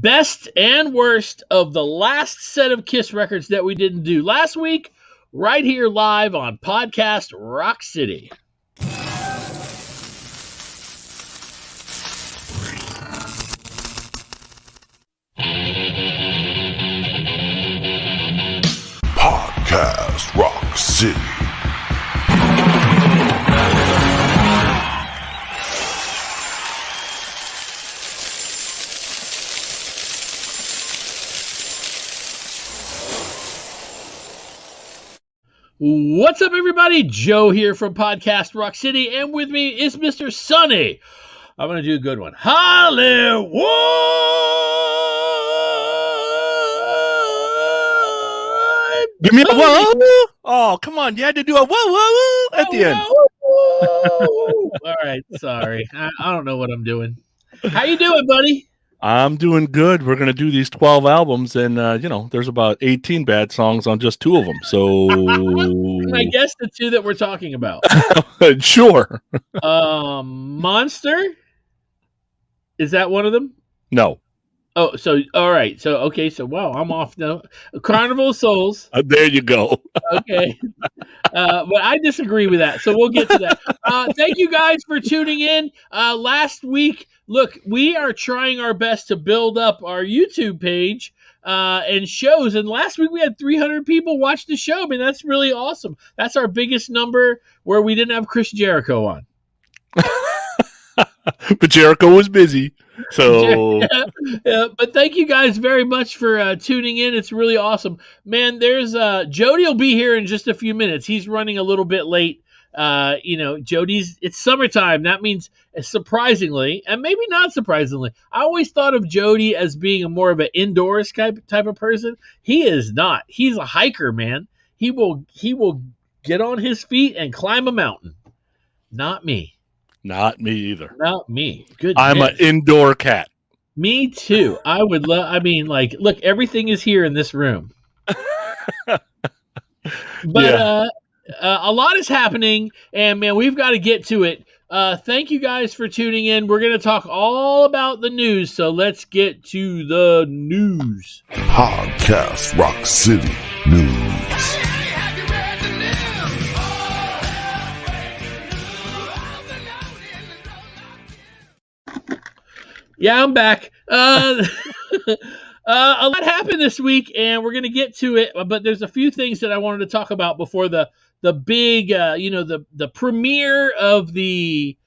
best and worst of the last set of Kiss records that we didn't do last week, right here live on Podcast Rock City. Podcast Rock City. What's up, everybody? Joe here from Podcast Rock City, and with me is Mr. Sonny. I'm going to do a good one. Hollywood! Give me a whoa! Oh, come on. You had to do a whoa at the end. All right, sorry. I don't know what I'm doing. How you doing, buddy? I'm doing good. We're going to do these 12 albums, and, there's about 18 bad songs on just 2 of them. So, I guess the 2 that we're talking about. Sure. Monster? Is that one of them? No. Oh, so, all right. So, okay. So, wow, I'm off now. Carnival of Souls. There you go. Okay. But I disagree with that. So we'll get to that. Thank you guys for tuning in. Last week, look, we are trying our best to build up our YouTube page and shows. And last week we had 300 people watch the show. I mean, that's really awesome. That's our biggest number where we didn't have Chris Jericho on. But Jericho was busy. So, but thank you guys very much for tuning in. It's really awesome, man. There's Jody will be here in just a few minutes. He's running a little bit late. Jody's. It's summertime. That means, surprisingly, and maybe not surprisingly, I always thought of Jody as being a more of an indoors type of person. He is not. He's a hiker, man. He will get on his feet and climb a mountain. Not me. Not me either. Not me. Good. I'm an indoor cat. Me too. I would love. I mean, like, look, everything is here in this room. But a lot is happening, and man, we've got to get to it. Thank you guys for tuning in. We're going to talk all about the news, so let's get to the news. Podcast Rock City News. Yeah, I'm back. A lot happened this week, and we're going to get to it. But there's a few things that I wanted to talk about before the big, the premiere of the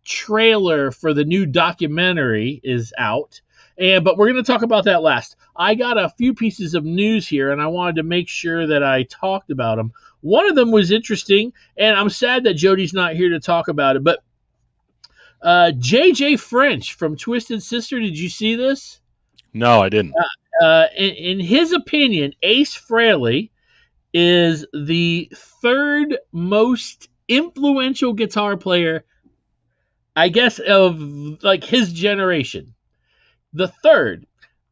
trailer for the new documentary is out. But we're going to talk about that last. I got a few pieces of news here, and I wanted to make sure that I talked about them. One of them was interesting, and I'm sad that Jody's not here to talk about it, but JJ French from Twisted Sister, did you see this? No, I didn't. In his opinion, Ace Frehley is the 3rd most influential guitar player, I guess, of like his generation. The 3rd.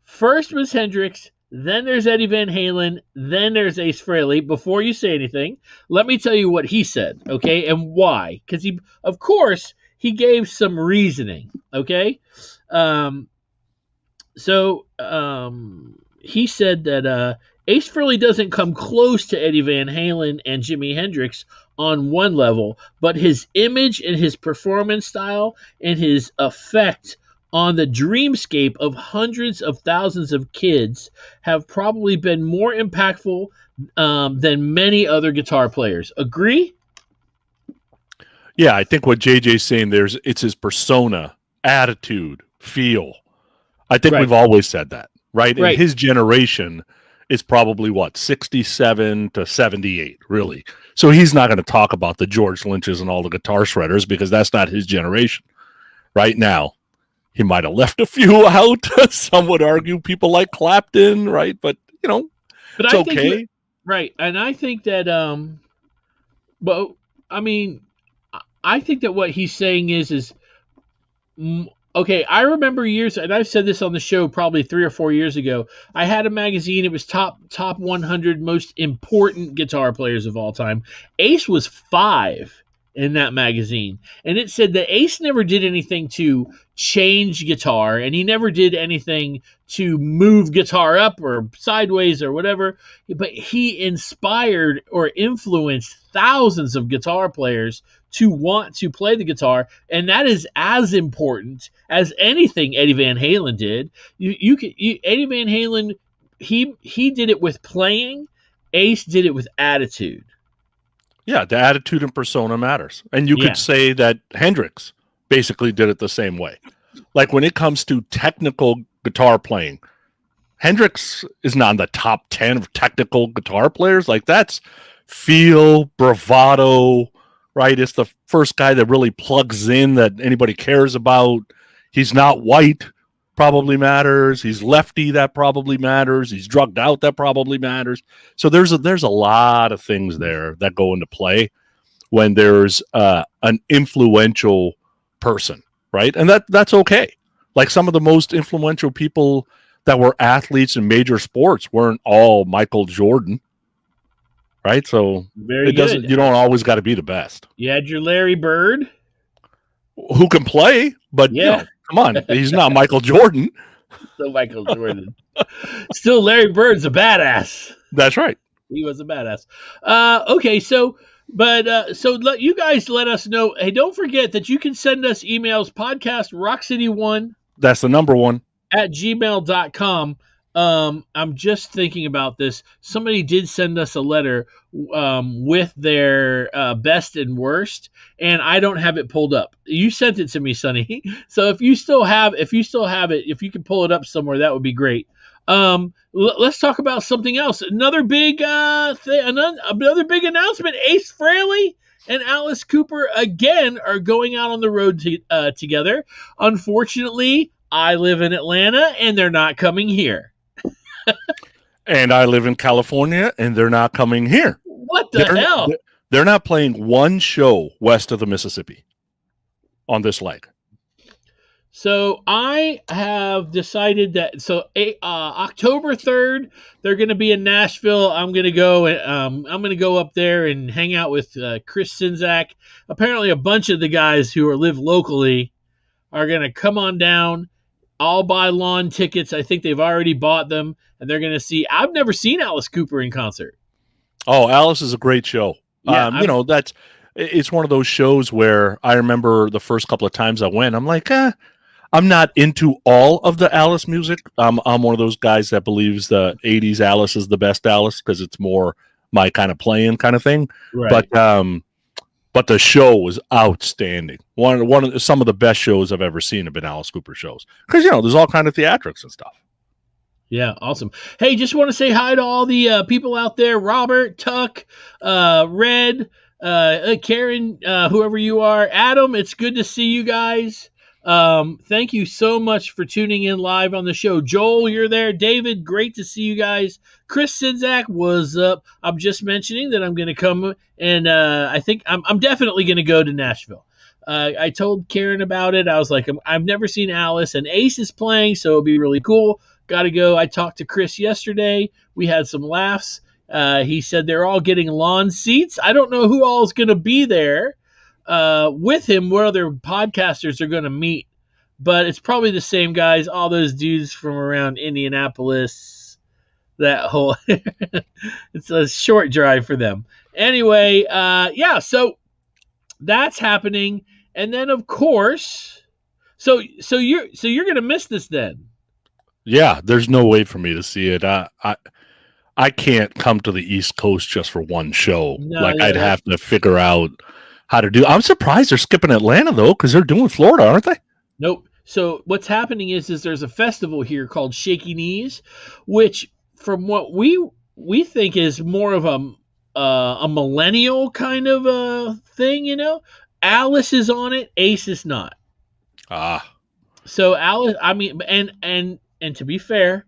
First was Hendrix, then there's Eddie Van Halen, then there's Ace Frehley. Before you say anything, let me tell you what he said, okay, and why. Because he gave some reasoning, okay? He said that Ace Frehley doesn't come close to Eddie Van Halen and Jimi Hendrix on one level, but his image and his performance style and his effect on the dreamscape of hundreds of thousands of kids have probably been more impactful than many other guitar players. Agree? Yeah, I think what JJ's saying it's his persona, attitude, feel. I think we've always said that, right? And his generation is probably 67 to 78, really. So he's not going to talk about the George Lynches and all the guitar shredders because that's not his generation. Right now, he might have left a few out. Some would argue people like Clapton, right? But, it's okay. Right. And I think that, I think that what he's saying is okay, I remember years, and I've said this on the show probably 3 or 4 years ago. I had a magazine. It was top 100 most important guitar players of all time. Ace was 5 in that magazine, and it said that Ace never did anything to change guitar, and he never did anything to move guitar up or sideways or whatever, but he inspired or influenced thousands of guitar players to want to play the guitar, and that is as important as anything Eddie Van Halen did. Eddie Van Halen, he did it with playing. Ace did it with attitude. Yeah, the attitude and persona matters. And you could say that Hendrix basically did it the same way. Like when it comes to technical guitar playing, Hendrix is not in the top 10 of technical guitar players. Like that's feel, bravado, right? It's the first guy that really plugs in that anybody cares about. He's not white, probably matters. He's lefty, that probably matters. He's drugged out, that probably matters. So there's a lot of things there that go into play when there's an influential person, right? And that's okay. Like some of the most influential people that were athletes in major sports weren't all Michael Jordan, right? So Very good. You don't always got to be the best. You had your Larry Bird, who can play, but come on, he's not Michael Jordan. Still Michael Jordan. Still Larry Bird's a badass. That's right. He was a badass. Okay, so you guys let us know. Hey, don't forget that you can send us emails, podcast rockcity1. That's the number one. At gmail.com. I'm just thinking about this. Somebody did send us a letter with their best and worst, and I don't have it pulled up. You sent it to me, Sonny. So if you still have it, if you can pull it up somewhere, that would be great. Let's talk about something else. Another big another big announcement. Ace Frehley and Alice Cooper again are going out on the road together. Unfortunately, I live in Atlanta, and they're not coming here. And I live in California, and they're not coming here. What the hell? They're not playing one show west of the Mississippi on this leg. So I have decided that October 3rd they're going to be in Nashville. I'm going to go. I'm going to go up there and hang out with Chris Czynszak. Apparently, a bunch of the guys who live locally are going to come on down. I'll buy lawn tickets. I think they've already bought them, and they're going to see. I've never seen Alice Cooper in concert. Oh, Alice is a great show. Yeah, it's one of those shows where I remember the first couple of times I went, I'm like, I'm not into all of the Alice music. I'm one of those guys that believes the 80s Alice is the best Alice because it's more my kind of playing kind of thing. Right. But the show was outstanding. Some of the best shows I've ever seen have been Alice Cooper shows because there's all kind of theatrics and stuff. Yeah, awesome. Hey, just want to say hi to all the people out there: Robert, Tuck, Red, Karen, whoever you are, Adam. It's good to see you guys. Thank you so much for tuning in live on the show. Joel, you're there. David, great to see you guys. Chris Czynszak, what's up? I'm just mentioning that I'm going to come, and I think I'm definitely going to go to Nashville. I told Karen about it. I was like, I've never seen Alice, and Ace is playing, so it'll be really cool. Got to go. I talked to Chris yesterday. We had some laughs. He said they're all getting lawn seats. I don't know who all is going to be there with him, what other podcasters are going to meet, but it's probably the same guys, all those dudes from around Indianapolis, that whole it's a short drive for them anyway. So that's happening, and then of course so you're gonna miss this then. Yeah, there's no way for me to see it. I can't come to the East Coast just for one show. I'd have to figure out how to do. I'm surprised they're skipping Atlanta though, because they're doing Florida, aren't they? Nope. So what's happening is there's a festival here called Shaky Knees, which from what we think is more of a millennial kind of a thing. Alice is on it, Ace is not. So Alice, I mean, and to be fair,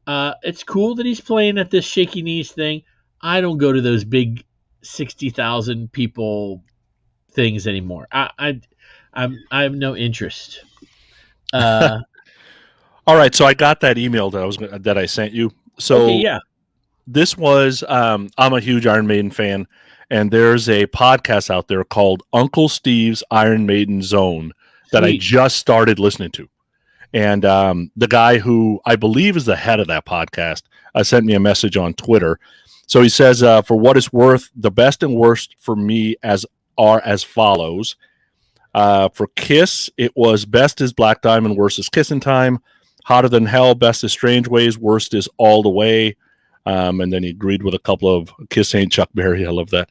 it's cool that he's playing at this Shaky Knees thing. I don't go to those big 60,000 people things anymore. I have no interest. All right, so I got that email that I sent you. So okay, yeah. This was I'm a huge Iron Maiden fan, and there's a podcast out there called Uncle Steve's Iron Maiden Zone that I Sweet. just started listening to. And the guy who I believe is the head of that podcast sent me a message on Twitter. So he says, for what it's worth, the best and worst for me are as follows. For Kiss, it was best is Black Diamond, worst is Kissin' Time. Hotter Than Hell, best is Strange Ways, worst is All the Way. And then he agreed with a couple of Kiss Ain't Chuck Berry. I love that.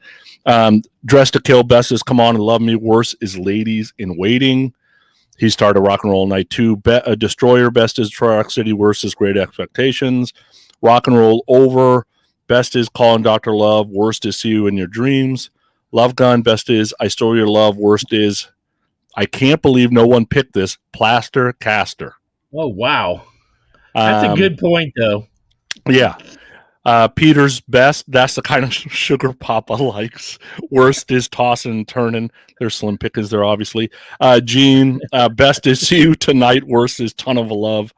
Dress to Kill, best is Come On and Love Me, worst is Ladies in Waiting. He started Rock and Roll Night 2. Destroyer, best is Detroit Rock City, worst is Great Expectations. Rock and Roll Over, best is Calling Dr. Love, worst is See You in Your Dreams. Love Gun, best is I Stole Your Love, worst is I Can't Believe No One Picked This, Plaster Caster. Oh, wow. That's a good point, though. Yeah. Peter's best, that's the kind of sugar Papa likes. Worst is Tossing and Turning. There's slim pickings there, obviously. Gene, best is See You Tonight. Worst is Ton of Love.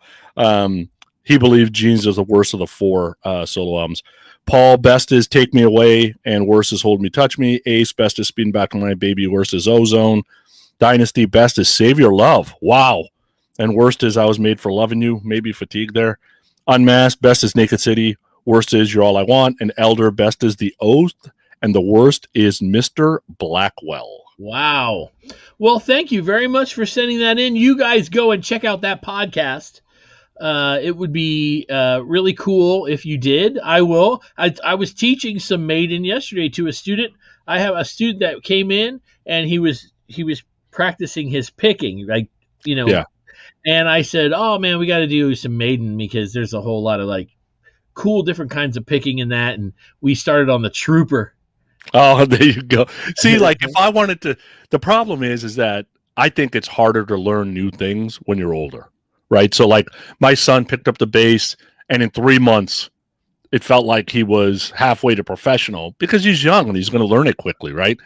He believes Gene's is the worst of the 4 solo albums. Paul, best is Take Me Away, and worst is Hold Me, Touch Me. Ace, best is Speeding Back to My Baby. Worst is Ozone. Dynasty, best is Save Your Love. Wow. And worst is I Was Made for Loving You. Maybe Fatigue there. Unmasked, best is Naked City. Worst is You're All I Want. And Elder, best is The Oath. And the worst is Mr. Blackwell. Wow. Well, thank you very much for sending that in. You guys go and check out that podcast. It would be really cool if you did. I will. I was teaching some Maiden yesterday to a student. I have a student that came in, and he was practicing his picking, like, Yeah. And I said, oh man, we got to do some Maiden because there's a whole lot of like cool different kinds of picking in that. And we started on the Trooper. Oh, there you go. See, like if I wanted to, the problem is that I think it's harder to learn new things when you're older, right? So like my son picked up the bass, and in 3 months, it felt like he was halfway to professional because he's young and he's going to learn it quickly, right?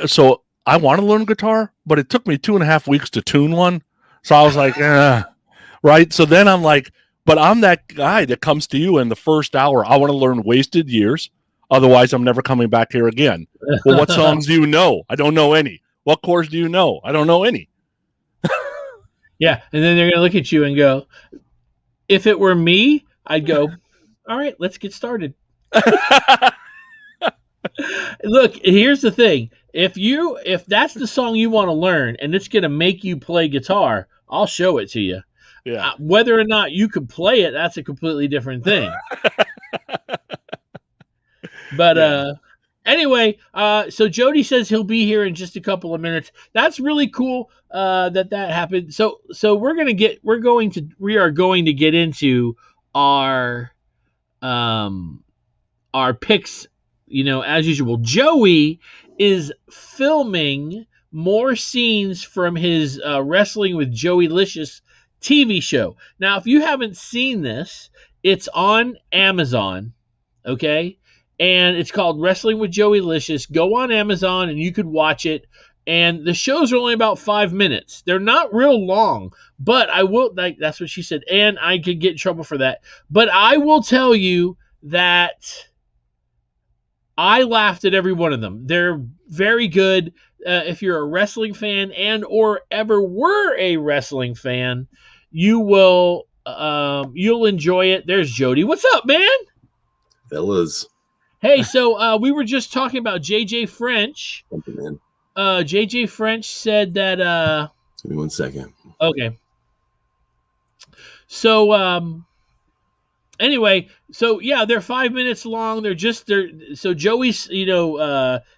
So I want to learn guitar, but it took me 2.5 weeks to tune one. So I was like, right? So then I'm like, but I'm that guy that comes to you in the first hour. I want to learn Wasted Years. Otherwise, I'm never coming back here again. Well, what songs do you know? I don't know any. What chords do you know? I don't know any. Yeah. And then they're going to look at you and go, if it were me, I'd go, all right, let's get started. Look, here's the thing. If that's the song you want to learn and it's going to make you play guitar, I'll show it to you. Yeah. Whether or not you can play it, that's a completely different thing. But anyway, so Jody says he'll be here in just a couple of minutes. That's really cool that happened. So we are going to get into our picks, as usual. Joey is filming more scenes from his Wrestling with Joey Licious TV show. Now, if you haven't seen this, it's on Amazon, okay? And it's called Wrestling with Joey Licious. Go on Amazon and you could watch it. And the shows are only about 5 minutes. They're not real long, but I will, that's what she said. And I could get in trouble for that. But I will tell you that I laughed at every one of them. They're very good. If you're a wrestling fan and or ever were a wrestling fan, you'll enjoy it. There's Jody. What's up, man? Fellas. Hey, so we were just talking about JJ French. JJ French said that Give me 1 second. Okay. So anyway, so yeah, they're 5 minutes long. So Joey's,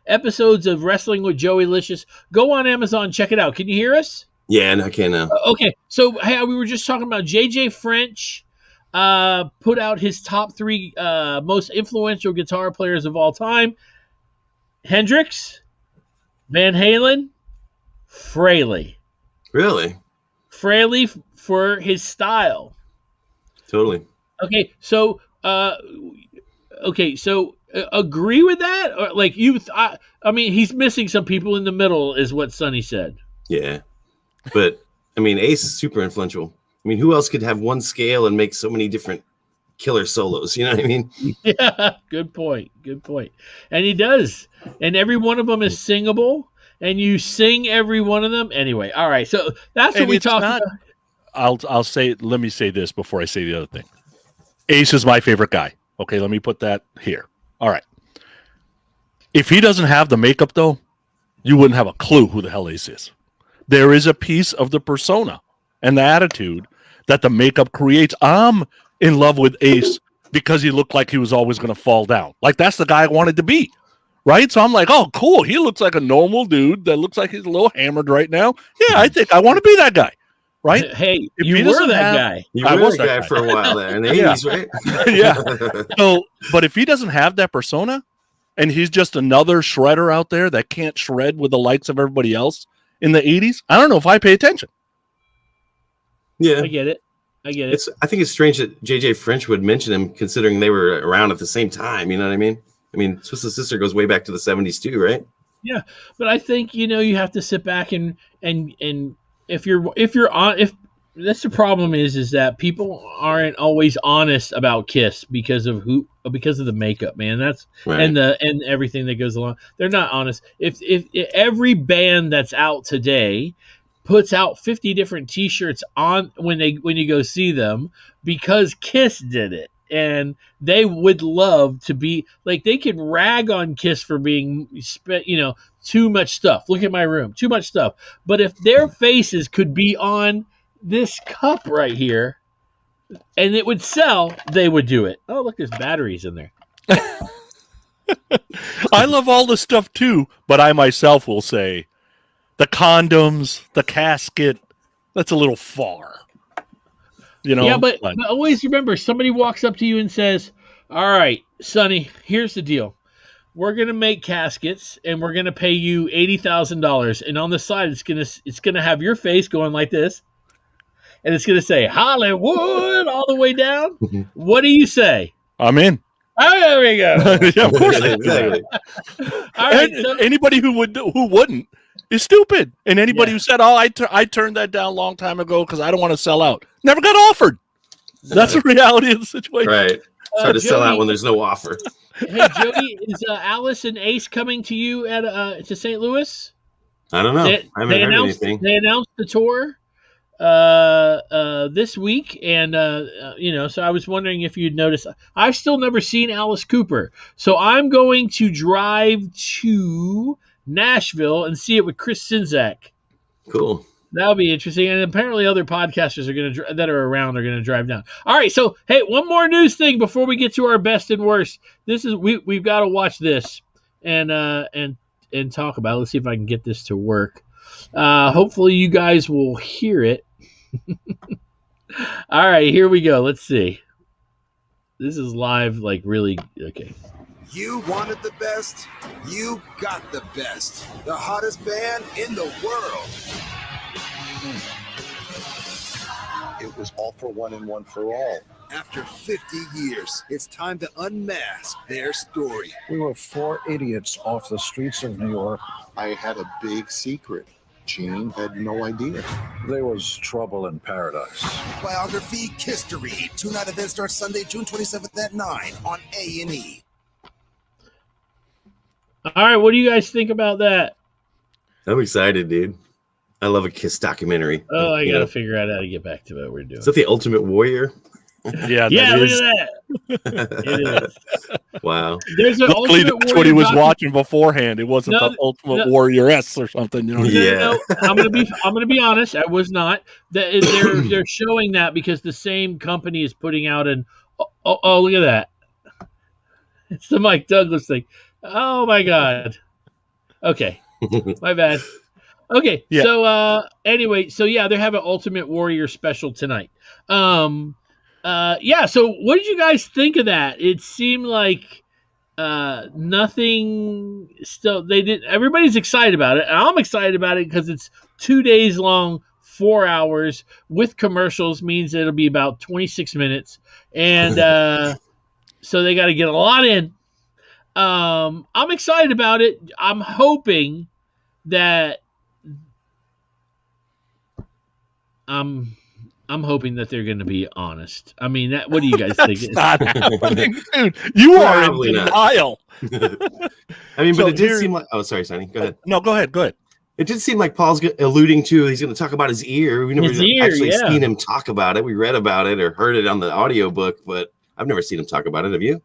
episodes of Wrestling with Joey Licious. Go on Amazon, check it out. Can you hear us? Yeah, and I can now. Okay. So hey, we were just talking about JJ French put out his top 3 most influential guitar players of all time. Hendrix, Van Halen, Fraley. Really? Fraley for his style. Totally. Okay, so agree with that, or like I mean, he's missing some people in the middle, is what Sonny said. Yeah, but I mean, Ace is super influential. I mean, who else could have one scale and make so many different killer solos. You know what I mean? Yeah, good point. Good point. And he does. And every one of them is singable, and you sing every one of them. Anyway, all right. So that's what And we it's talked not. about. I'll say. Let me say this before I say the other thing. Ace is my favorite guy. Okay, let me put that here. All right. If he doesn't have the makeup, though, you wouldn't have a clue who the hell Ace is. There is a piece of the persona and the attitude that the makeup creates. I'm in love with Ace because he looked like he was always going to fall down. Like, that's the guy I wanted to be, right? So I'm like, oh, cool. He looks like a normal dude that looks like he's a little hammered right now. Yeah, I think I want to be that guy, right? Hey, If you he were doesn't that have- guy. You I were was that that guy guy. for a while there in the Yeah. 80s, right? Yeah. So, but if he doesn't have that persona and he's just another shredder out there that can't shred with the likes of everybody else in the 80s, I don't know if I pay attention. Yeah. I get it. I think it's strange that JJ French would mention him, considering they were around at the same time. You know what I mean? I mean, Twisted Sister goes way back to the 70s too, right? Yeah, but I think you have to sit back and if you're on if that's the problem is that people aren't always honest about Kiss because of the makeup, man. That's Right. and everything that goes along. They're not honest. If every band that's out today puts out 50 different T-shirts on when you go see them because Kiss did it, and they would love to be like they could rag on Kiss for being too much stuff. Look at my room, too much stuff. But if their faces could be on this cup right here, and it would sell, they would do it. Oh, look, there's batteries in there. I love all this stuff too, but I myself will say the condoms, the casket, that's a little far. Yeah, but always remember, somebody walks up to you and says, all right, Sonny, here's the deal. We're gonna make caskets, and we're gonna pay you $80,000. And on the side, it's gonna have your face going like this, and it's gonna say Hollywood all the way down. What do you say? I'm in. Oh, there we go. Yeah, of course. Exactly. All right, And anybody who wouldn't is stupid. And anybody Yeah. who said, "Oh, I turned that down a long time ago because I don't want to sell out," never got offered. That's the reality of the situation. Right. It's hard to sell Jody- out when there's no offer. Hey, Jody, is Alice and Ace coming to you to St. Louis? I don't know. They, I haven't they heard announced anything. they announced the tour this week, and so I was wondering if you'd noticed. I've still never seen Alice Cooper, so I'm going to drive to Nashville and see it with Chris Czynszak. Cool. That'll be interesting, and apparently other podcasters that are around are gonna drive down. All right, so hey, one more news thing before we get to our best and worst. We've got to watch this and talk about it. Let's see if I can get this to work. Hopefully you guys will hear it. All right, here we go. Let's see. This is live, like really okay. You wanted the best, you got the best. The hottest band in the world. It was all for one and one for all. After 50 years, it's time to unmask their story. We were four idiots off the streets of New York. I had a big secret. Gene had no idea. There was trouble in paradise. Biography History. 2-night event starts Sunday, June 27th at 9 on A&E. All right, what do you guys think about that? I'm excited, dude. I love a Kiss documentary. Oh, I You gotta know? figure out how to get back to what we're doing. Is that the Ultimate Warrior? Yeah, Yeah, that look is. at that. It is. Wow. There's an Luckily, Ultimate that's what he Warrior was watching beforehand. It wasn't No, the Ultimate no. Warrior S or something. You know. Yeah. No, I'm gonna be honest. I was not. They're showing that because the same company is putting out an. Oh, look at that! It's the Mike Douglas thing. Oh my God. Okay, my bad. Okay, Yeah. so anyway, so yeah, they have an Ultimate Warrior special tonight. Yeah. So what did you guys think of that? It seemed like nothing. Still, they did. Everybody's excited about it, and I'm excited about it because it's 2 days long, 4 hours with commercials. Means it'll be about 26 minutes, and so they got to get a lot in. I'm excited about it. I'm hoping that I'm hoping that they're going to be honest. I mean, what do you guys think? That's not happening, dude. You are in Probably not. denial. I mean, So but it did here- seem like. Oh, sorry, Sonny. Go ahead. No, go ahead. Go ahead. It did seem like Paul's alluding to he's going to talk about his ear. We never His ear, actually yeah. seen him talk about it. We read about it or heard it on the audiobook, but I've never seen him talk about it. Have you?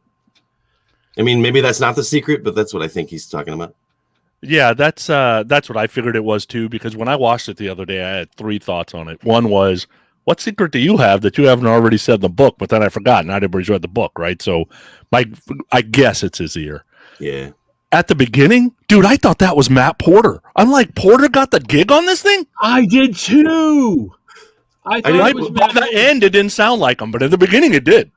I mean, maybe that's not the secret, but that's what I think he's talking about. Yeah, that's what I figured it was too. Because when I watched it the other day, I had 3 thoughts on it. One was, what secret do you have that you haven't already said in the book? But then I forgot. Not everybody's read the book, right? So, I guess it's his ear. Yeah. At the beginning, dude, I thought that was Matt Porter. I'm like, Porter got the gig on this thing? I did too. I thought Right? it was By Matt. the end, it didn't sound like him, but at the beginning, it did.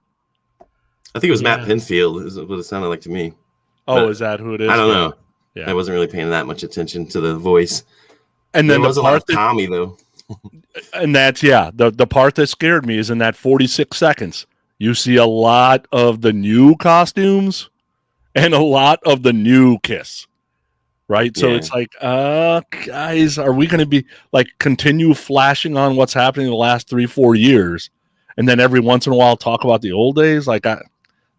I think it was Matt Yeah. Pinfield, is what it sounded like to me. Oh, But is that who it is? I don't know. Yeah. I wasn't really paying that much attention to the voice. And There then was the a lot part of that, Tommy, though. and that's the part that scared me is in that 46 seconds. You see a lot of the new costumes and a lot of the new Kiss. Right? So Yeah. it's like, guys, are we going to be like continue flashing on what's happening in the last 3-4 years and then every once in a while talk about the old days? Like,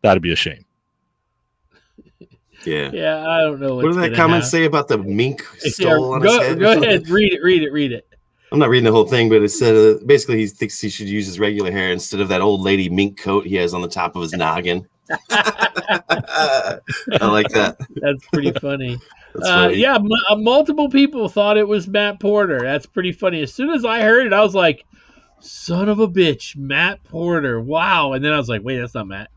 that'd be a shame. Yeah. Yeah, I don't know What did that comment say about the mink skull on his head? Go or something? ahead, read it. I'm not reading the whole thing, but it said basically he thinks he should use his regular hair instead of that old lady mink coat he has on the top of his noggin. I like that. That's pretty funny. That's funny. Yeah, multiple people thought it was Matt Porter. That's pretty funny. As soon as I heard it, I was like, son of a bitch, Matt Porter. Wow. And then I was like, wait, that's not Matt.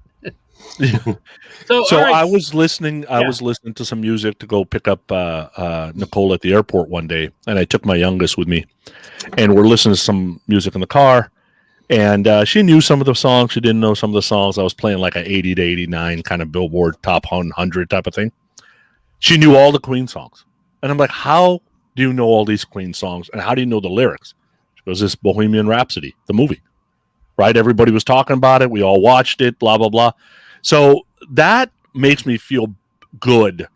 So So all right. I was listening to some music to go pick up Nicole at the airport one day, and I took my youngest with me, and we're listening to some music in the car, and she knew some of the songs. She didn't know some of the songs. I was playing like a 80 to 89 kind of Billboard top 100 type of thing. She knew all the Queen songs, and I'm like, how do you know all these Queen songs, and how do you know the lyrics? She goes, this Bohemian Rhapsody, the movie, right? Everybody was talking about it. We all watched it, blah, blah, blah. So that makes me feel good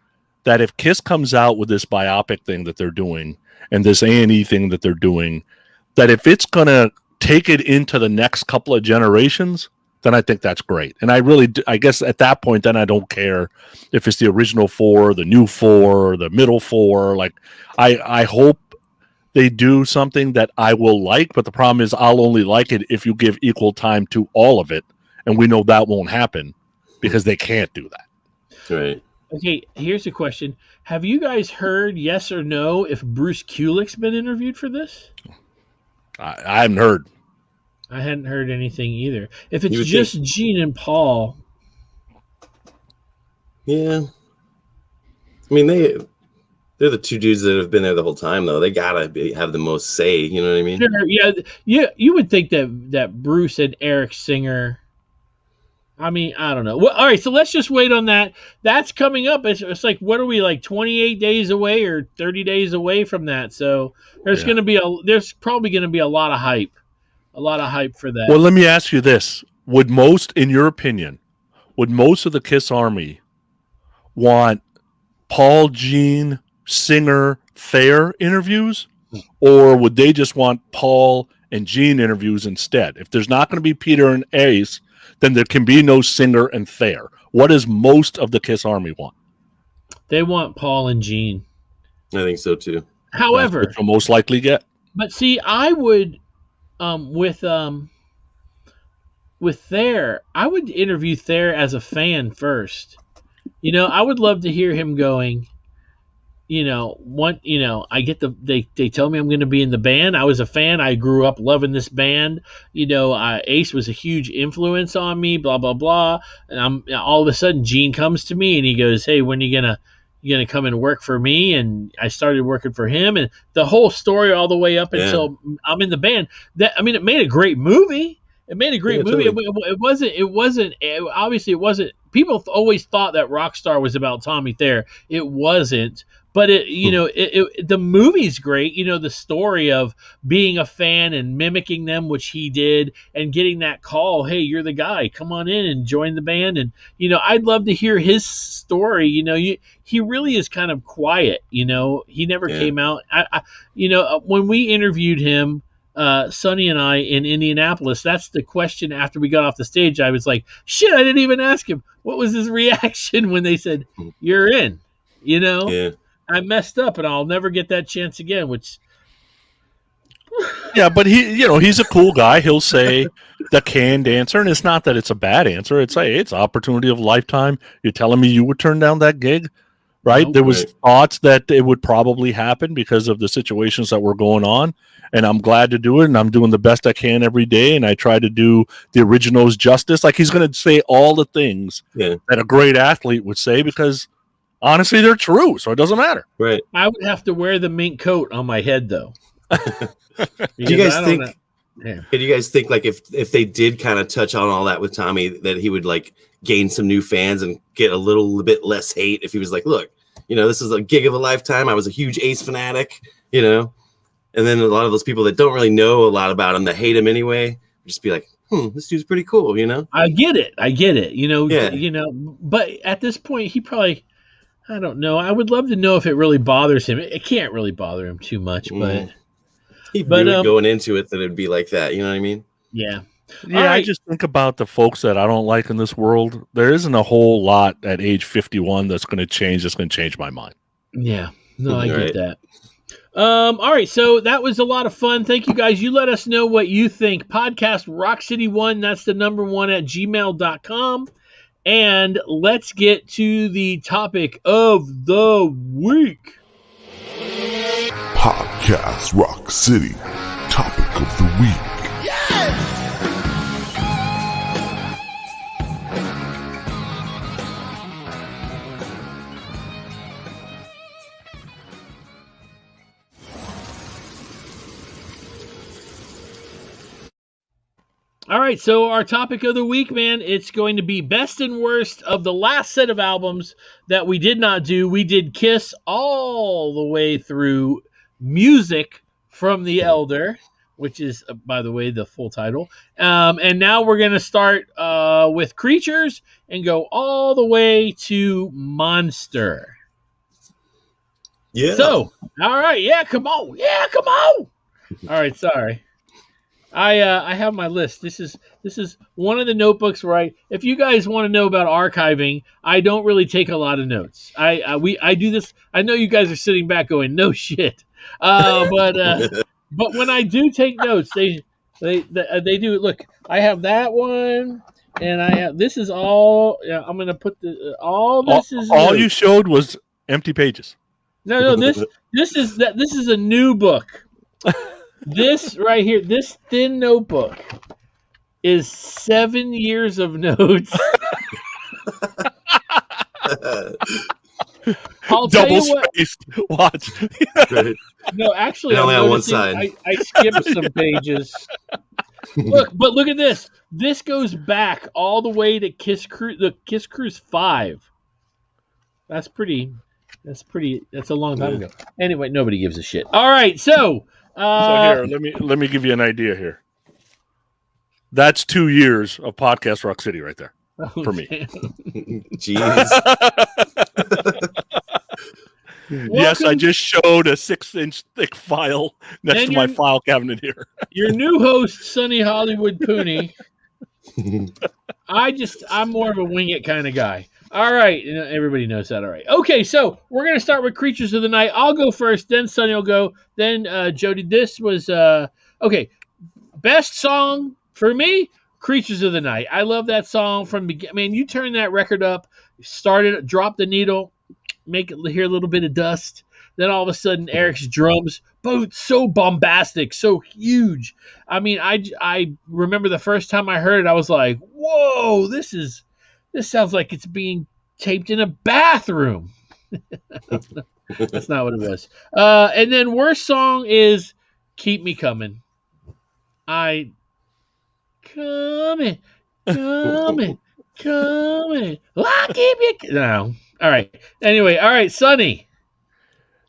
that if Kiss comes out with this biopic thing that they're doing and this A&E thing that they're doing, that if it's going to take it into the next couple of generations, then I think that's great. And I guess at that point, then I don't care if it's the original 4, the new 4, the middle 4. Like, I hope they do something that I will like, but the problem is I'll only like it if you give equal time to all of it. And we know that won't happen because they can't do that. Right. Okay, here's a question. Have you guys heard, yes or no, if Bruce Kulick's been interviewed for this? I haven't heard. I hadn't heard anything either. If it's You would just Gene and Paul, Yeah. I mean, they're the two dudes that have been there the whole time, though. They gotta have the most say. You know what I mean? sure, yeah, you would think that Bruce and Eric Singer. I mean, I don't know. Well, all right, so let's just wait on that. That's coming up. It's like, what are we, like 28 days away or 30 days away from that? So there's probably going to be a lot of hype for that. Well, let me ask you this. In your opinion, would most of the Kiss Army want Paul, Gene, Singer, Thayer interviews? Or would they just want Paul and Gene interviews instead? If there's not going to be Peter and Ace, then there can be no Singer and Thayer. What does most of the Kiss Army want? They want Paul and Gene. I think so too. However, That's what you'll most likely get. but see, I would with Thayer, I would interview Thayer as a fan first. I would love to hear him going, I get they tell me I'm going to be in the band. I was a fan. I grew up loving this band. Ace was a huge influence on me, blah, blah, blah. And all of a sudden Gene comes to me and he goes, hey, when are you going to come and work for me? And I started working for him, and the whole story all the way up until I'm in the band. It made a great movie. It made a great movie. Totally. It wasn't obviously it wasn't. People always thought that Rockstar was about Tommy Thayer. It wasn't. But the movie's great. The story of being a fan and mimicking them, which he did, and getting that call, hey, you're the guy, come on in and join the band. And I'd love to hear his story. He really is kind of quiet. He never came out. When we interviewed him, Sonny and I in Indianapolis. That's the question after we got off the stage. I was like, shit, I didn't even ask him. What was his reaction when they said, you're in? You know? Yeah. I messed up and I'll never get that chance again, which... Yeah, but he's a cool guy. He'll say the canned answer, and it's not that it's a bad answer. It's an opportunity of a lifetime. You're telling me you would turn down that gig? Right? Nope. There was thoughts that it would probably happen because of the situations that were going on, and I'm glad to do it, and I'm doing the best I can every day, and I try to do the originals justice. Like, he's going to say all the things that a great athlete would say because, honestly, they're true, so it doesn't matter. Right. I would have to wear the mink coat on my head, though. Do you guys think? Yeah. Do you guys think like if they did kind of touch on all that with Tommy, that he would like gain some new fans and get a little bit less hate if he was like, look, this is a gig of a lifetime. I was a huge Ace fanatic, and then a lot of those people that don't really know a lot about him that hate him anyway, just be like, this dude's pretty cool, I get it. But at this point, he probably, I don't know. I would love to know if it really bothers him. It can't really bother him too much, but. He knew it going into it that it'd be like that. You know what I mean? Yeah. Yeah, I just think about the folks that I don't like in this world. There isn't a whole lot at age 51 that's going to change my mind. Yeah. No, I get that. All right, so that was a lot of fun. Thank you, guys. You let us know what you think. Podcast Rock City 1, that's the number 1 at gmail.com. And let's get to the topic of the week. Podcast Rock City topic of the week. Yes! All right, so our topic of the week, man, it's going to be best and worst of the last set of albums that we did not do. We did Kiss all the way through Music from the Elder, which is, by the way, the full title. And now we're going to start with Creatures and go all the way to Monster. Yeah. So, all right, yeah, come on. All right, sorry. I have my list. This is one of the notebooks where if you guys want to know about archiving, I don't really take a lot of notes. I do this. I know you guys are sitting back going, no shit. But when I do take notes, they do. Look, I have that one, and I have this is all. I'm gonna put all this is all you showed was empty pages. No, this is a new book. This right here, this thin notebook is 7 years of notes. I'll tell Double you what. spaced. Watch. No, actually, only on one side. I skipped some pages. Look at this. This goes back all the way to the Kiss Cruise 5. That's a long time ago. Anyway, nobody gives a shit. All right, so here, let me give you an idea here. That's 2 years of Podcast Rock City right there for me. Jeez. Yes, I just showed a 6-inch thick file next to my file cabinet here. Your new host, Sonny Hollywood Pooney. I'm more of a wing it kind of guy. All right, everybody knows that. All right, okay, so we're gonna start with Creatures of the Night. I'll go first, then Sonny will go, then Jody. This was okay. Best song for me, Creatures of the Night. I love that song from beginning. Man, you turn that record up, drop the needle, make it hear a little bit of dust. Then all of a sudden, Eric's drums, both so bombastic, so huge. I mean, I remember the first time I heard it, I was like, whoa, this sounds like it's being taped in a bathroom. That's not what it was. And then worst song is Keep Me Coming. Coming. I keep you. No. All right. Anyway. All right. Sonny.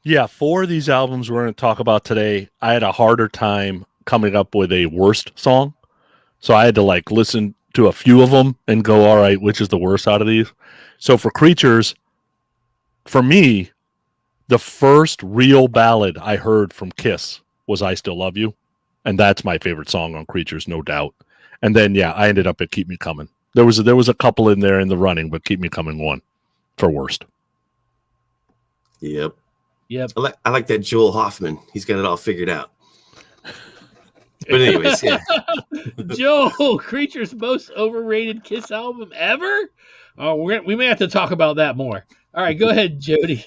Yeah. 4 of these albums we're going to talk about today, I had a harder time coming up with a worst song. So I had to listen to a few of them and go, all right, which is the worst out of these? So for Creatures, for me, the first real ballad I heard from Kiss was I Still Love You. and that's my favorite song on Creatures, no doubt. And then I ended up at Keep Me Coming. There was a couple in there in the running, but Keep Me Coming won for worst. Yep. Yep. I like that Joel Hoffman. He's got it all figured out. But anyways, yeah. Joel, Creature's most overrated Kiss album ever? Oh, we may have to talk about that more. All right, go ahead, Jody.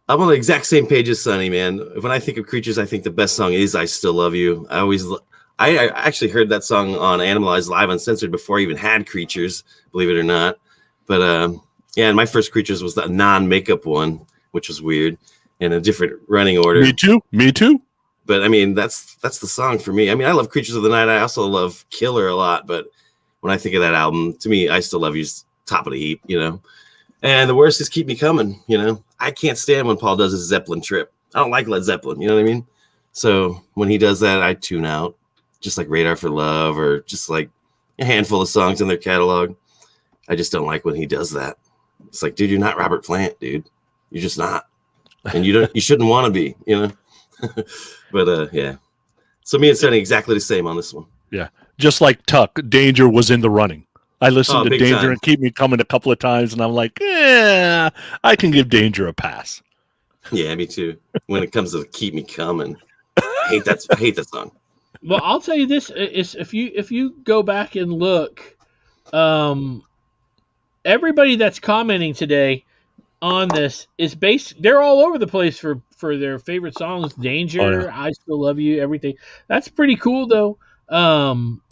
I'm on the exact same page as Sonny, man. When I think of Creatures, I think the best song is I Still Love You. I actually heard that song on Animalized Live Uncensored before I even had Creatures, believe it or not. But and my first Creatures was the non-makeup one, which was weird, in a different running order. Me too. But I mean, that's the song for me. I mean, I love Creatures of the Night. I also love Killer a lot. But when I think of that album, to me, I Still Love You's top of the heap, And the worst is Keep Me Coming, I can't stand when Paul does his Zeppelin trip. I don't like Led Zeppelin, you know what I mean? So when he does that, I tune out, just like Radar for Love or just like a handful of songs in their catalog. I just don't like when he does that. It's like, dude, you're not Robert Plant, dude. You're just not. And you shouldn't want to be, But yeah. So me and Sonny exactly the same on this one. Yeah. Just like Tuck, Danger was in the running. I listened to Danger time. and Keep Me Coming a couple of times, and I'm like, I can give Danger a pass. Yeah, me too. When it comes to Keep Me Coming, I hate that song. Well, I'll tell you this: is if you go back and look, everybody that's commenting today on this is they're all over the place for their favorite songs. Danger, I Still Love You, everything. That's pretty cool, though. And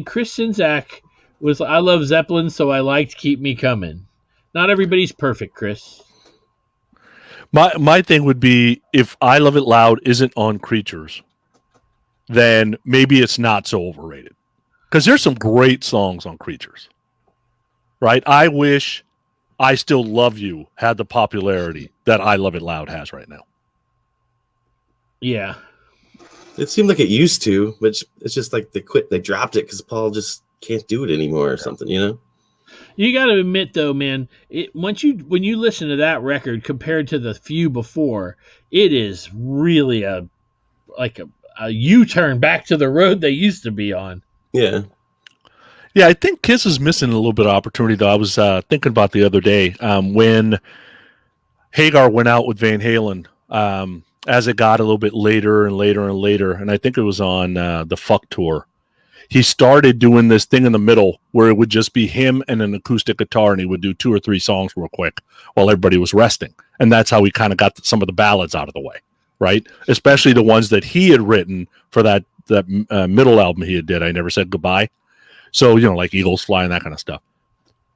Chris Sinzak was, I love Zeppelin, so I liked Keep Me Coming. Not everybody's perfect, Chris. My thing would be, if I Love It Loud isn't on Creatures, then maybe it's not so overrated. Because there's some great songs on Creatures. Right? I wish I Still Love You had the popularity that I Love It Loud has right now. Yeah. It seemed like it used to, but it's just like they dropped it because Paul just can't do it anymore or something, You got to admit, though, man, when you listen to that record compared to the few before, it is really a U-turn back to the road they used to be on. Yeah. Yeah, I think Kiss is missing a little bit of opportunity, though. I was thinking about the other day when Hagar went out with Van Halen, as it got a little bit later and later and later, and I think it was on the Fuck Tour, he started doing this thing in the middle where it would just be him and an acoustic guitar, and he would do 2 or 3 songs real quick while everybody was resting. And that's how he kind of got some of the ballads out of the way, right? Especially the ones that he had written for that middle album he did, I Never Said Goodbye. So, like Eagles Fly and that kind of stuff.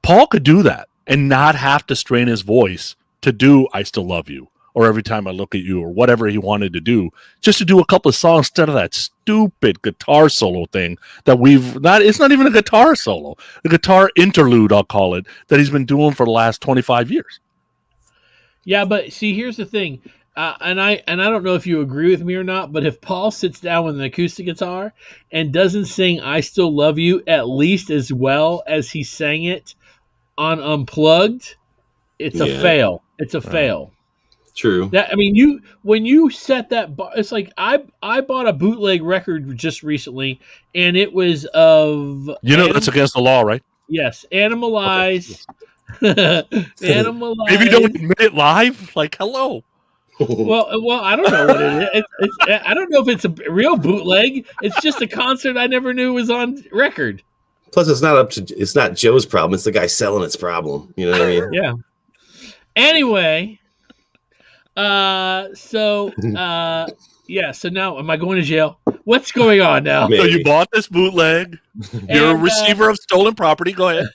Paul could do that and not have to strain his voice to do I Still Love You or Every Time I Look at You or whatever he wanted to do, just to do a couple of songs instead of that stupid guitar solo thing that it's not even a guitar solo, the guitar interlude, I'll call it, that he's been doing for the last 25 years. Yeah, but see, here's the thing. And I don't know if you agree with me or not, but if Paul sits down with an acoustic guitar and doesn't sing I Still Love You at least as well as he sang it on Unplugged, it's a fail. It's a fail. True. When you set that bar, it's like I bought a bootleg record just recently, and it was of that's against the law, right? Yes, Animalized. Okay. Animalized. Maybe you don't admit it live. Like, hello. Well, I don't know what it is. I don't know if it's a real bootleg. It's just a concert I never knew was on record. Plus, it's not Joe's problem. It's the guy selling its problem. You know what I mean? Yeah. Anyway, so now am I going to jail? What's going on now? So you bought this bootleg. You're a receiver of stolen property. Go ahead.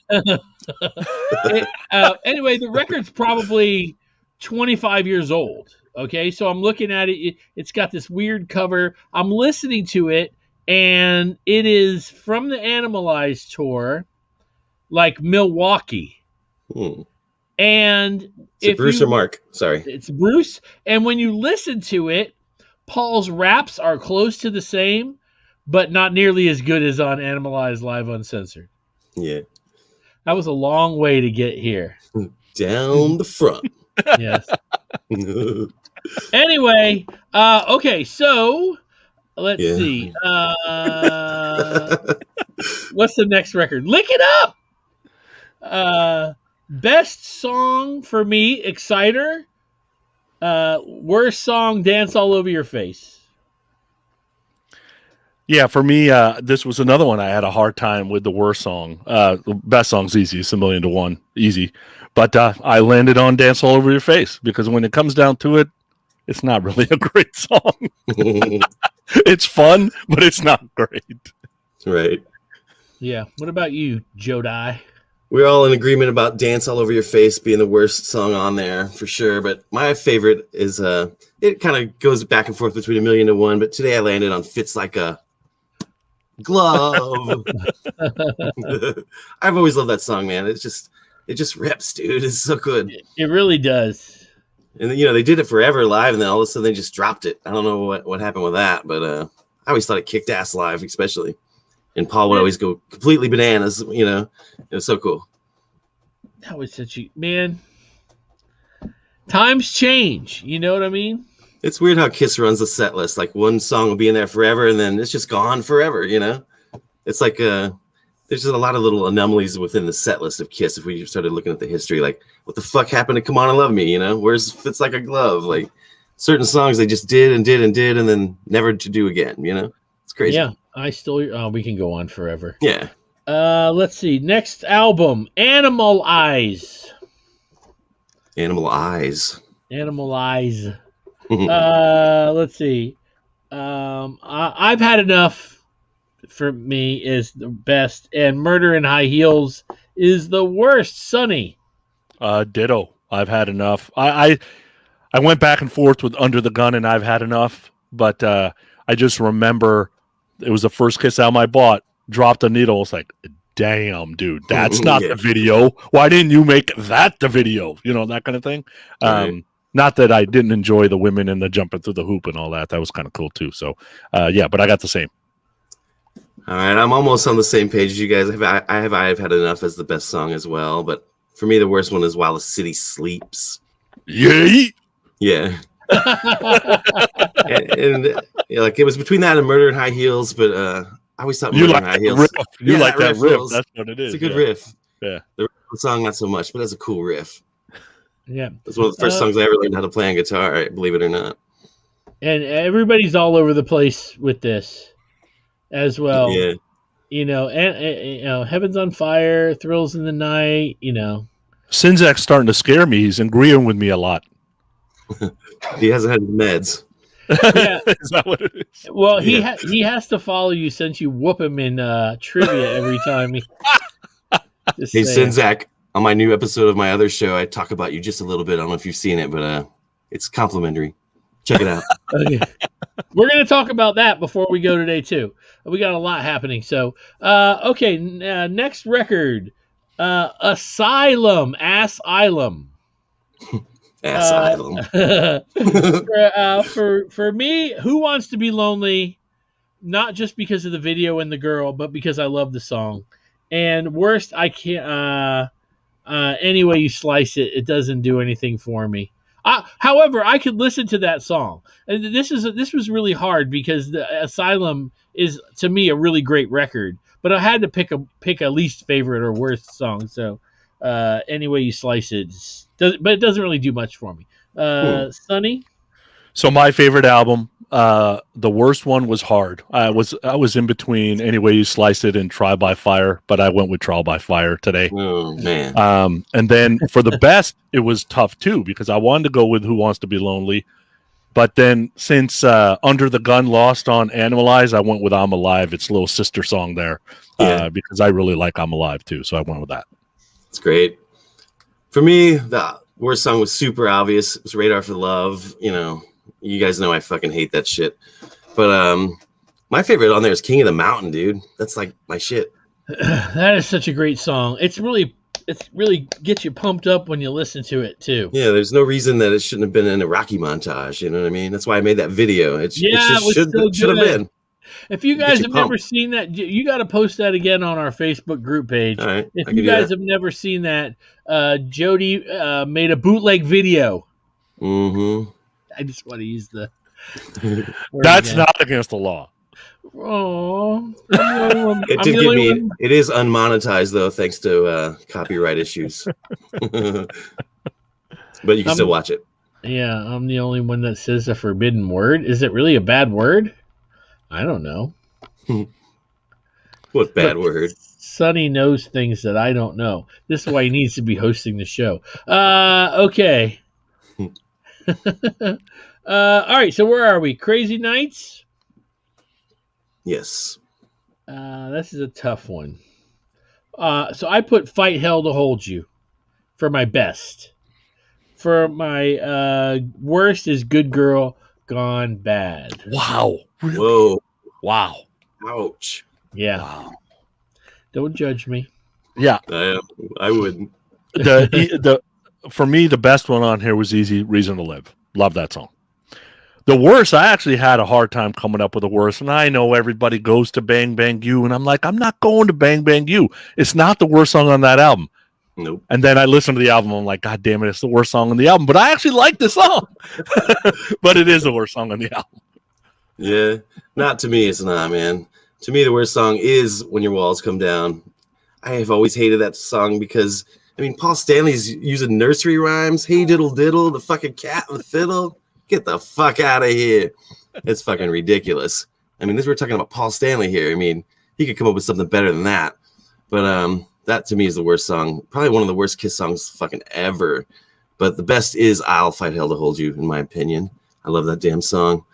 Anyway, the record's probably 25 years old. Okay, so I'm looking at it. It's got this weird cover. I'm listening to it, and it is from the Animalized tour, like Milwaukee. And it's Bruce or Mark? Sorry. It's Bruce. And when you listen to it, Paul's raps are close to the same, but not nearly as good as on Animalized Live Uncensored. Yeah. That was a long way to get here. Down the front. Yes. Anyway, okay, so Let's see. What's the next record? Lick It Up. Best song for me, Exciter. Worst song, Dance All Over Your Face. Yeah, for me, this was another one I had a hard time with the worst song. The best song's easy. It's 1,000,000 to 1. Easy. But I landed on Dance All Over Your Face because when it comes down to it, it's not really a great song. It's fun, but it's not great. Right. Yeah. What about you, Jody? We're all in agreement about Dance All Over Your Face being the worst song on there for sure. But my favorite is it kind of goes back and forth between 1,000,000 to 1. But today I landed on Fits Like a Glove. I've always loved that song, man. It just rips, dude. It's so good. It really does. And they did it forever live, and then all of a sudden they just dropped it. I don't know what happened with that, but I always thought it kicked ass live, especially. And Paul would always go completely bananas. It was so cool. That was such a man. Times change. You know what I mean? It's weird how Kiss runs the set list. Like one song will be in there forever, and then it's just gone forever. It's like there's just a lot of little anomalies within the set list of Kiss. If we started looking at the history, like what the fuck happened to Come On and Love Me? Where's Fits Like a Glove? Like certain songs they just did, and then never to do again. It's crazy. Yeah, we can go on forever. Yeah. Let's see. Next album, Animal Eyes. Animal Eyes. Animal Eyes. Let's see. I've Had Enough for me is the best, and Murder in High Heels is the worst. Sonny. Ditto. I've Had Enough. I went back and forth with Under the Gun and I've Had Enough, but I just remember it was the first Kiss album I bought. Dropped a needle. It's like, damn, dude, that's not the video. Why didn't you make that the video? That kind of thing. Right. Not that I didn't enjoy the women and the jumping through the hoop and all that. That was kind of cool too. So, yeah, but I got the same. All right, I'm almost on the same page as you guys. I've Had Enough as the best song as well, but for me, the worst one is While the City Sleeps. Yay! Yeah. and like it was between that and Murder in High Heels, but I always thought Murder in High Heels. Riff. You like that riff. Rules. That's what it is. It's a good riff. Yeah. The song, not so much, but that's a cool riff. Yeah. It's one of the first songs I ever learned how to play on guitar, believe it or not. And everybody's all over the place with this as well. Yeah. And Heaven's on Fire, Thrills in the Night, Sinzak's starting to scare me. He's agreeing with me a lot. He hasn't had meds. Yeah. Is that what it is? Well, he has to follow you since you whoop him in trivia every time. Hey, Sinzak, on my new episode of my other show, I talk about you just a little bit. I don't know if you've seen it, but it's complimentary. Check it out. Okay. We're going to talk about that before we go today, too. We got a lot happening. So, okay, next record, Asylum, Asylum. Asylum. For me, Who Wants to Be Lonely, not just because of the video and the girl, but because I love the song. And worst, I can't. Any way you slice it, it doesn't do anything for me. However, I could listen to that song, and this was really hard because the Asylum is to me a really great record, but I had to pick a least favorite or worst song. So any way you slice it, but it doesn't really do much for me. Sonny. So my favorite album, the worst one was Hard. I was in between Any Way You Slice It and Trial by Fire, but I went with Trial by Fire today. Oh man! And then for the best, it was tough too because I wanted to go with Who Wants to Be Lonely, but then since Under the Gun lost on Animalize, I went with I'm Alive. Its little sister song there, because I really like I'm Alive too, so I went with that. It's great. For me, the worst song was super obvious. It was Radar for Love. You guys know I fucking hate that shit. But my favorite on there is King of the Mountain, dude. That's like my shit. That is such a great song. It's really gets you pumped up when you listen to it too. Yeah, there's no reason that it shouldn't have been in a Rocky montage. You know what I mean? That's why I made that video. It should have been. If you guys have never seen that, you got to post that again on our Facebook group page. All right, if you guys have never seen that, Jody made a bootleg video. Mm-hmm. I just want to use the That's not against the law. Oh, it is unmonetized though, thanks to copyright issues. But you can still watch it. Yeah, I'm the only one that says a forbidden word. Is it really a bad word? I don't know. What bad word? Sonny knows things that I don't know. This is why he needs to be hosting the show. Okay. All right, so where are we? Crazy Nights? Yes. This is a tough one. So I put Fight Hell to Hold You for my best. For my worst is Good Girl Gone Bad. Wow. Really? Whoa. Wow. Ouch. Yeah. Wow. Don't judge me. Yeah. I wouldn't. For me, the best one on here was Easy Reason to Live. Love that song. The worst, I actually had a hard time coming up with the worst. And I know everybody goes to Bang Bang You. And I'm like, I'm not going to Bang Bang You. It's not the worst song on that album. Nope. And then I listened to the album. I'm like, God damn it, it's the worst song on the album. But I actually like the song. But it is the worst song on the album. Yeah. Not to me, it's not, man. To me, the worst song is When Your Walls Come Down. I have always hated that song because, I mean, Paul Stanley's using nursery rhymes. Hey, diddle, diddle, the fucking cat and the fiddle. Get the fuck out of here. It's fucking ridiculous. I mean, we're talking about Paul Stanley here. I mean, he could come up with something better than that. But that to me is the worst song. Probably one of the worst Kiss songs fucking ever. But the best is I'll Fight Hell to Hold You, in my opinion. I love that damn song.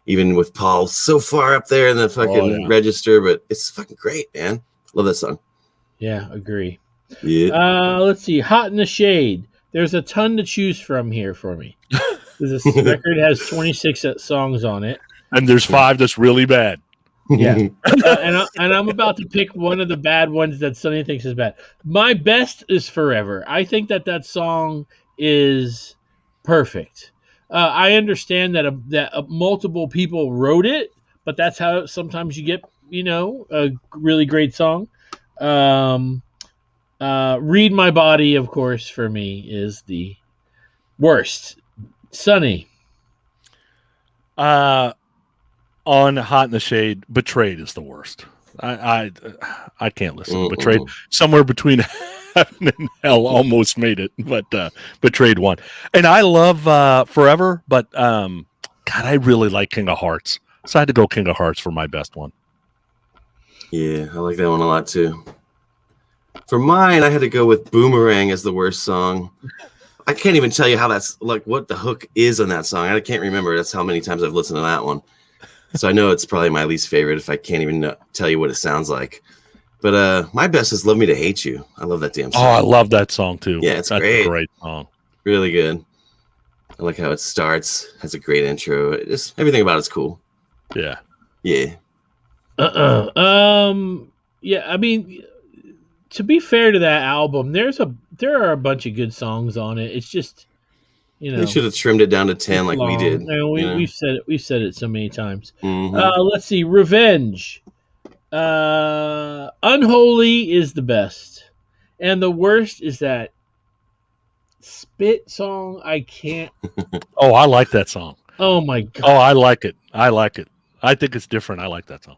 Even with Paul so far up there in the fucking register, but it's fucking great, man. Love that song. Yeah, agree. Yeah. Let's see. Hot in the Shade. There's a ton to choose from here for me. This record has 26 songs on it. And there's 5 that's really bad. Yeah. And I'm about to pick one of the bad ones that Sonny thinks is bad. My best is Forever. I think that song is perfect. I understand that multiple people wrote it, but that's how sometimes you get, a really great song. Read My Body, of course, for me is the worst. Sonny. On Hot in the Shade, Betrayed is the worst. I can't listen. Betrayed, somewhere between heaven and hell, almost made it, but Betrayed won. And I love Forever, but God, I really like King of Hearts, so I had to go King of Hearts for my best one. Yeah, I like that one a lot too. For mine, I had to go with Boomerang as the worst song. I can't even tell you how that's like what the hook is on that song. I can't remember. That's how many times I've listened to that one. So I know it's probably my least favorite if I can't even tell you what it sounds like. But my best is Love Me to Hate You. I love that damn song. Oh, I love that song too. Yeah, that's great. A great song. Really good. I like how it starts. Has a great intro. Everything about it's cool. Yeah. Yeah. Yeah, I mean, to be fair to that album, there are a bunch of good songs on it. It's just, they should have trimmed it down to 10 like we did. We've said it so many times. Mm-hmm. Let's see, Revenge. Unholy is the best, and the worst is that Spit song. I can't. Oh, I like that song. Oh my god. Oh, I like it. I think it's different. I like that song.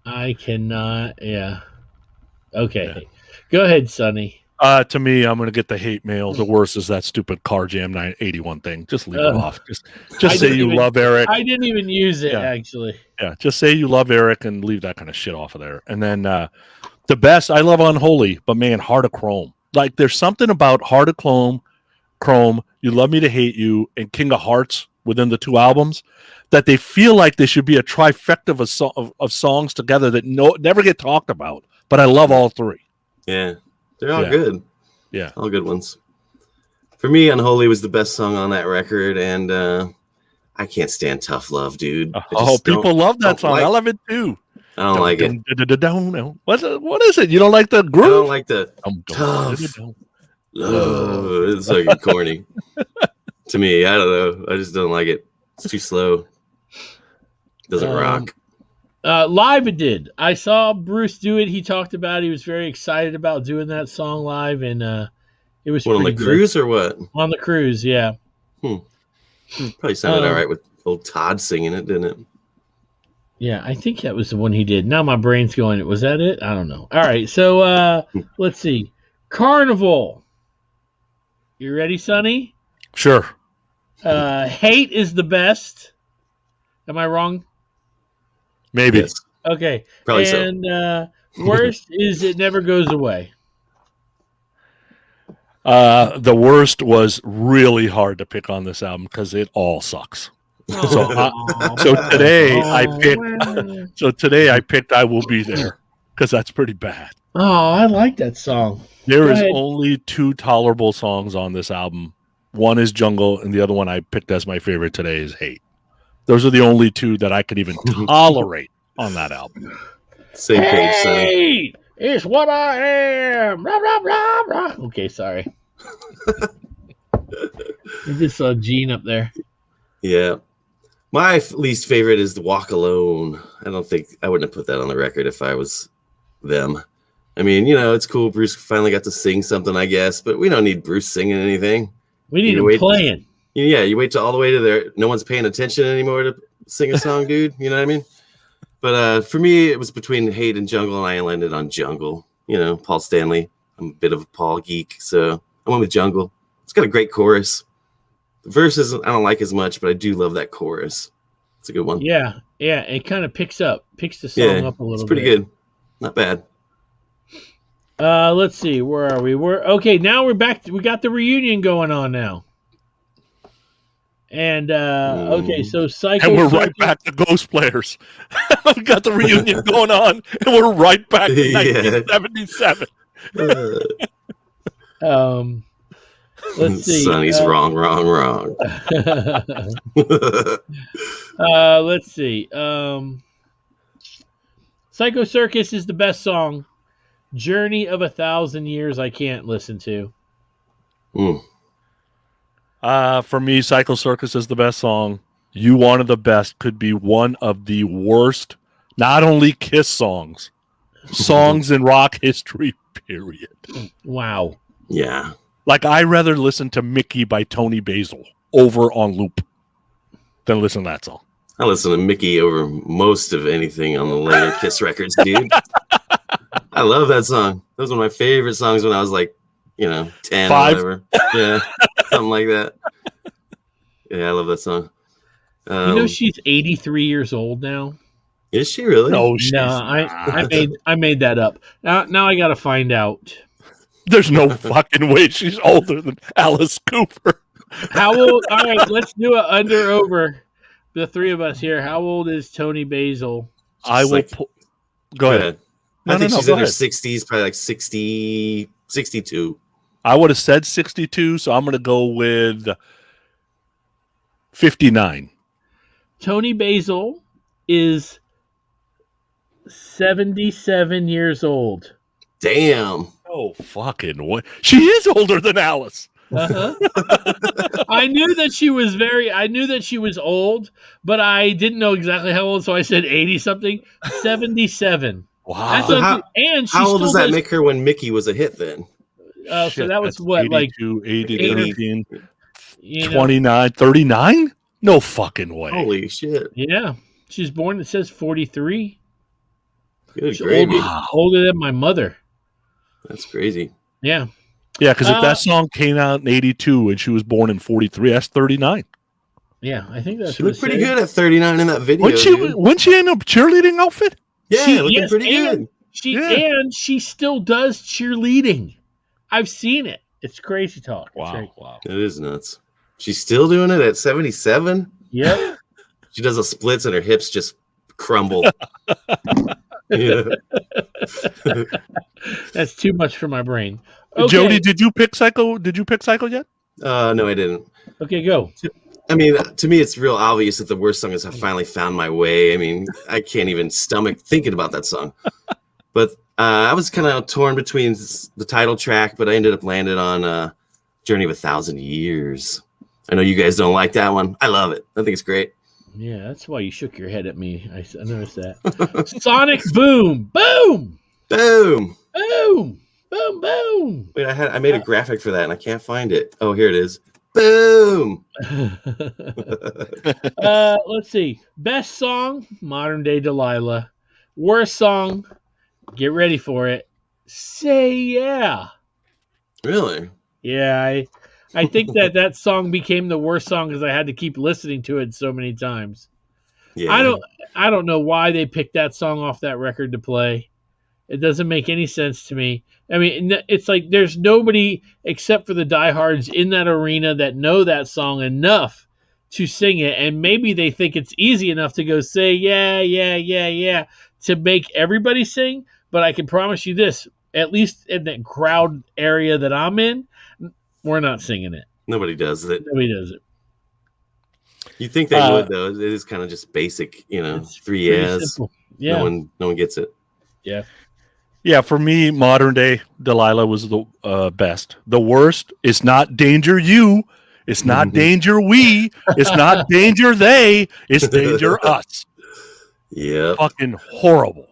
I cannot. Yeah. Okay. Yeah. Go ahead, Sonny. To me, I'm going to get the hate mail. The worst is that stupid Car Jam 981 thing. Just leave it off. Just say you love Eric. I didn't even use it, actually. Yeah, just say you love Eric and leave that kind of shit off of there. And then the best, I love Unholy, but man, Heart of Chrome. Like, there's something about Heart of Chrome, You Love Me to Hate You, and King of Hearts within the 2 albums that they feel like they should be a trifecta of songs together that never get talked about. But I love all 3. Yeah. They're all good. Yeah. All good ones. For me, Unholy was the best song on that record, and I can't stand Tough Love, dude. Oh, people love that song. I love it too. I don't like it. What is it? You don't like the groove? I don't like the Tough Love. It's fucking corny. To me, I don't know. I just don't like it. It's too slow. Doesn't rock. Live it did. I saw Bruce do it. He talked about it. He was very excited about doing that song live, and it was on the cruise or what? On the cruise, yeah. Probably sounded all right with old Todd singing it, didn't it? Yeah, I think that was the one he did. Now my brain's going, was that it? I don't know. All right, so let's see. Carnival. You ready, Sonny? Sure. Hate is the best. Am I wrong? Maybe. Yes. Okay. Probably and worst is It Never Goes Away. The worst was really hard to pick on this album because it all sucks. So today I picked I Will Be There because that's pretty bad. Oh, I like that song. There is only 2 tolerable songs on this album. One is Jungle, and the other one I picked as my favorite today is Hate. Those are the only 2 that I could even tolerate on that album. Same page, Sonny. Hate is what I am. Rah, rah, rah, rah. Okay, sorry. I just saw Gene up there. Yeah. My least favorite is the Walk Alone. I wouldn't have put that on the record if I was them. I mean, it's cool. Bruce finally got to sing something, I guess, but we don't need Bruce singing anything. We need him playing. Yeah, you wait till all the way to there. No one's paying attention anymore to sing a song, dude. You know what I mean? But for me, it was between Hate and Jungle, and I landed on Jungle. Paul Stanley. I'm a bit of a Paul geek, so I went with Jungle. It's got a great chorus. The verses I don't like as much, but I do love that chorus. It's a good one. Yeah, it kind of picks the song up a little bit. It's pretty good. Not bad. Let's see, where are we? Now we're back. We got the reunion going on now. And okay, so Psycho. And we're right back to Ghost Players. We got the reunion going on, and we're right back to 1977. Let's see. Sonny's wrong. Let's see. Psycho Circus is the best song. Journey of 1,000 Years I can't listen to. For me, Psycho Circus is the best song. You Wanted the Best could be one of the worst, not only Kiss songs in rock history, period. Wow. Yeah. Like, I'd rather listen to Mickey by Tony Basil over on loop than listen to that song. I listen to Mickey over most of anything on the later Kiss records, dude. I love that song. That was one of my favorite songs when I was like, 10 5. or whatever. Yeah, something like that. Yeah, I love that song. She's 83 years old now. Is she really? No, I made that up. Now I got to find out. There's no fucking way she's older than Alice Cooper. How old? All right, let's do it under over. The 3 of us here. How old is Tony Basil? Go ahead. I think she's in her 60s, probably like 60, 62. I would have said 62, so I'm going to go with 59. Tony Basil is 77 years old. Damn. Oh, fucking way. She is older than Alice. Uh-huh. I knew that she was old, but I didn't know exactly how old, so I said 80 something. 77. Wow. So how old does that make her when Mickey was a hit then? So that was what, 82, 80, 13, 29, 39? No fucking way. Holy shit. Yeah. She's born, it says 43. Good, She's older than my mother. That's crazy. Yeah. Yeah, because if that song came out in 82 and she was born in 43, that's 39. Yeah, I think that's she looked pretty good at 39 in that video. Wasn't she in a cheerleading outfit? Yeah, looking pretty good. She still does cheerleading. I've seen it. It's crazy talk. Wow. It is nuts. She's still doing it at 77? Yep. She does the splits and her hips just crumble. Yeah. That's too much for my brain. Okay. Jody, did you pick Psycho? Did you pick Psycho yet? No, I didn't. Okay, go. I mean, to me, it's real obvious that the worst song is I Finally Found My Way. I mean, I can't even stomach thinking about that song. But I was kind of torn between the title track, but I ended up landing on Journey of 1,000 Years. I know you guys don't like that one. I love it. I think it's great. Yeah, that's why you shook your head at me. I noticed that. Sonic Boom. Boom. Boom. Boom. Boom. Boom. Wait, I made a graphic for that, and I can't find it. Oh, here it is. Boom. Let's see. Best song, Modern Day Delilah. Worst song, get ready for it. Say Yeah. Really? Yeah, I think that song became the worst song because I had to keep listening to it so many times. Yeah. I don't know why they picked that song off that record to play. It doesn't make any sense to me. I mean, it's like there's nobody except for the diehards in that arena that know that song enough to sing it, and maybe they think it's easy enough to go say yeah, yeah, yeah, yeah to make everybody sing. But I can promise you this: at least in the crowd area that I'm in, we're not singing it. Nobody does it. Nobody does it. You think they would though? It is kind of just basic, It's 3 pretty years. simple. Yeah. No one gets it. Yeah. Yeah, for me, Modern Day Delilah was the best. The worst is not Danger You. It's not Danger We. It's not Danger They. It's Danger Us. Yeah. Fucking horrible.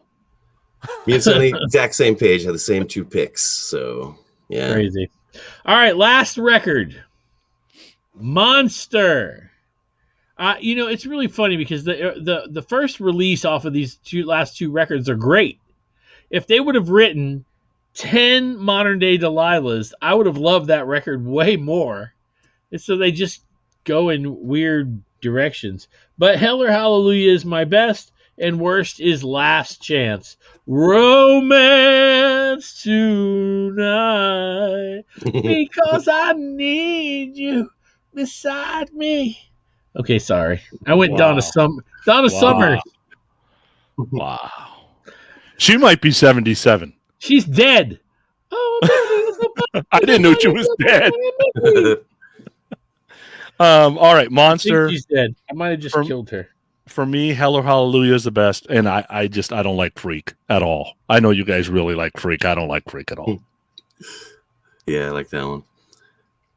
Me and Sonny, exact same page, had the same 2 picks. So, yeah. Crazy. All right, last record. Monster. It's really funny because the first release off of these last two records are great. If they would have written 10 Modern Day Delilahs, I would have loved that record way more. And so they just go in weird directions. But Hell or Hallelujah is my best, and worst is Last Chance. Romance tonight, because I need you beside me. Okay, sorry. I went Donna Summer. Wow. She might be 77. She's dead. Oh, I didn't know she was dead. All right, Monster. I think she's dead. I might have just killed her. For me, Hell or Hallelujah is the best, and I don't like Freak at all. I know you guys really like Freak. I don't like Freak at all. Yeah, I like that one.